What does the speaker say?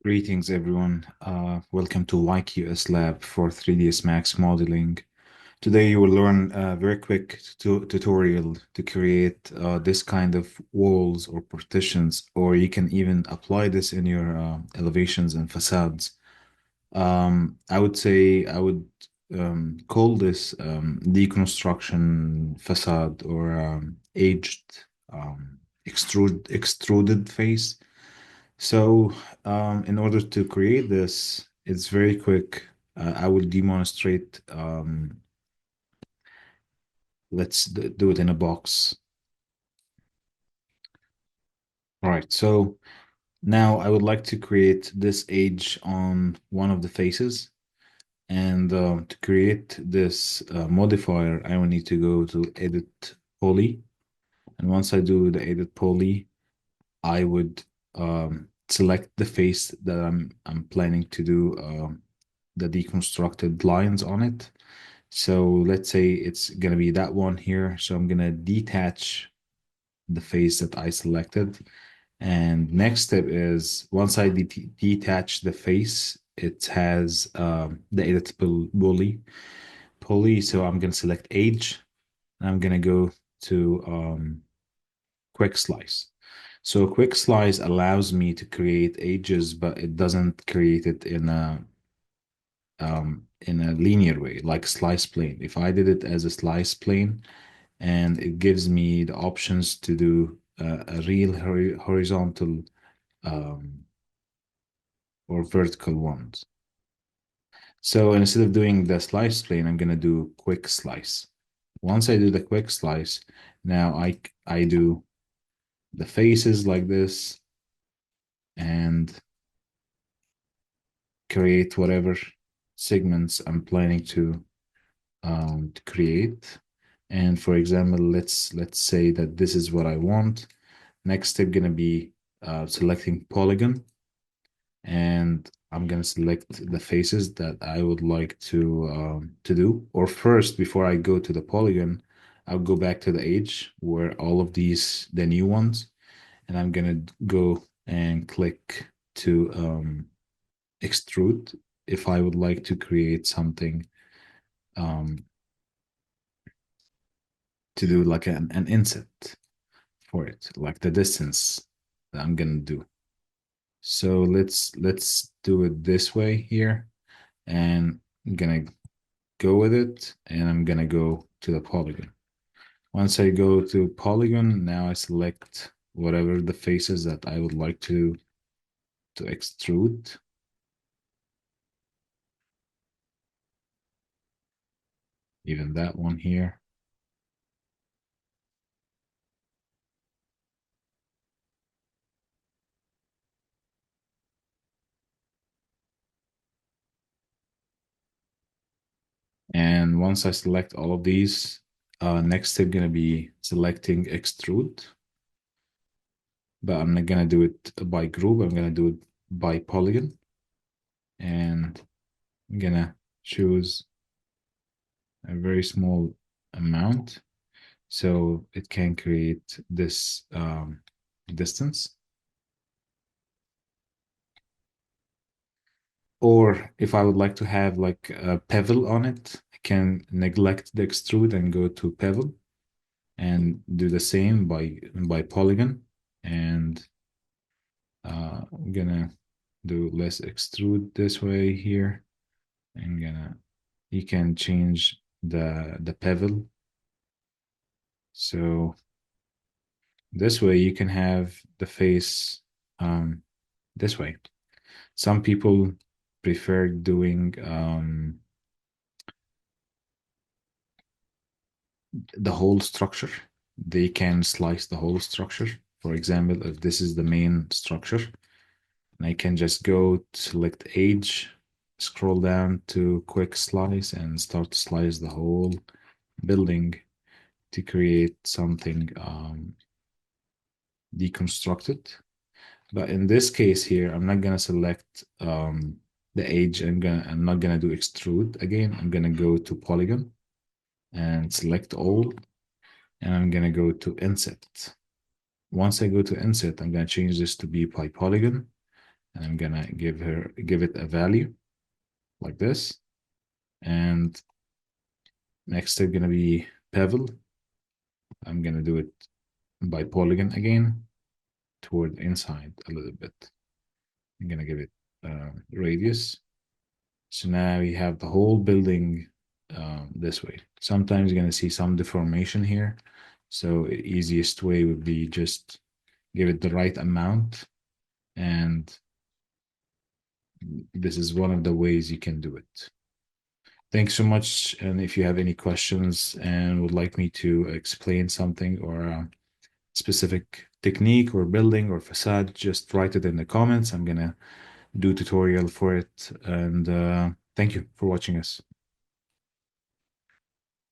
Greetings, everyone. Welcome to YQS Lab for 3ds Max modeling. Today, you will learn a very quick tutorial to create this kind of walls or partitions, or you can even apply this in your elevations and facades. I would say I would call this deconstruction facade or aged extruded face. So, in order to create this, it's very quick. I will demonstrate. Let's do it in a box. All right. So now I would like to create this edge on one of the faces. And to create this modifier, I will need to go to Edit Poly. And once I do the Edit Poly, I would select the face that I'm planning to do the deconstructed lines on it. So let's say it's gonna be that one here. So I'm gonna detach the face that I selected. And next step is once I detach the face, it has the editable poly. So I'm gonna select age. And I'm gonna go to quick slice. So quick slice allows me to create edges, but it doesn't create it in a linear way, like slice plane. If I did it as a slice plane, and it gives me the options to do a real horizontal um, or vertical ones. So instead of doing the slice plane, I'm gonna do quick slice. Once I do the quick slice, now I do the faces like this and create whatever segments I'm planning to create. And for example, let's say that this is what I want. Next step gonna be selecting polygon, and I'm gonna select the faces that I would like to do. Or first, before I go to the polygon, I'll go back to the edge where all of these the new ones, and I'm gonna go and click to extrude if I would like to create something um, to do like an inset for it, like the distance that I'm gonna do. So let's do it this way here, and I'm gonna go with it, and I'm gonna go to the polygon. Once I go to polygon, now I select whatever the faces that I would like to extrude. Even that one here. And once I select all of these, next step gonna be selecting extrude, but I'm not gonna do it by group. I'm gonna do it by polygon, and I'm gonna choose a very small amount so it can create this distance. Or if I would like to have like a bevel on it, I can neglect the extrude and go to bevel and do the same by polygon. And I'm gonna do less extrude this way here. I'm gonna you can change the bevel. So this way you can have the face this way. Some people prefer doing the whole structure. They can slice the whole structure. For example, if this is the main structure, and I can just go select age, scroll down to quick slice, and start to slice the whole building to create something deconstructed. But in this case here, I'm not gonna select the age. I'm not gonna do extrude again. I'm gonna go to polygon and select all, and I'm gonna go to inset. Once I go to inset, I'm gonna change this to be by polygon, And I'm gonna give it a value like this. And next step gonna be bevel. I'm gonna do it by polygon again toward inside a little bit. I'm gonna give it radius. So now we have the whole building this way. Sometimes you're gonna see some deformation here. So easiest way would be just give it the right amount, and this is one of the ways you can do it. Thanks so much. And if you have any questions and would like me to explain something or a specific technique or building or facade, just write it in the comments. I'm gonna do tutorial for it. And thank you for watching us.